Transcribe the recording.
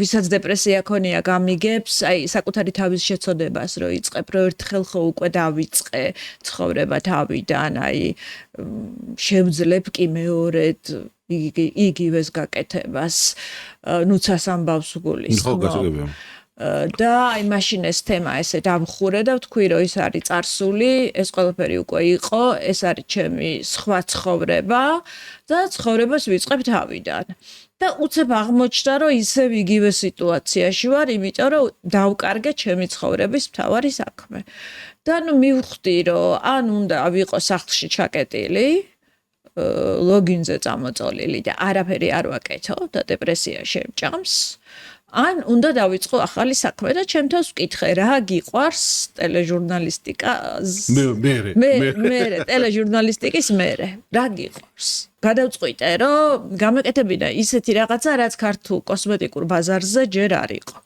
ვისაც დეპრესია ქონია გამიგებს, აი საკუთარი თავის შეცოდებას რო იწყებ, რო ერთხელ ხო უკვე დავიწყე ცხოვრება თავიდან, აი შევძლებ კი მეორედ იგივეს გაკეთებას, ნუცას ამბავს გულისხმობ. და აი მაშინ ეს თემა ესე დავხურე და ვთქვი რომ ის არის წარსული, ეს ყველაფერი უკვე იყო, ეს არის ჩემი სხვა ცხოვრება და ცხოვრებას ვიწყებ თავიდან. და უცებ აღმოჩნდა რომ ისევ იგივე სიტუაციაში ვარ, იმიტომ რომ დავკარგე ჩემი ცხოვრების მთავარი საქმე. და ნუ მივხვდი რომ ან უნდა ვიყო სახლში ჩაკეტილი, ლოგინზე წამოწოლილი და არაფერი არ ვაკეთო და დეპრესია შემჭამს. ან უნდა დავიწყო ახალი საქმე და ჩემთავს ვკითხე რა გიყვარს ტელეჟურნალისტიკა მე ტელეჟურნალისტიკის მერე რა გიყვარს გადავწყვიტე რომ გამეკეთებინა ისეთი რაღაცა რაც ქართულ კოსმეტიკურ ბაზარზე ჯერ არ იყო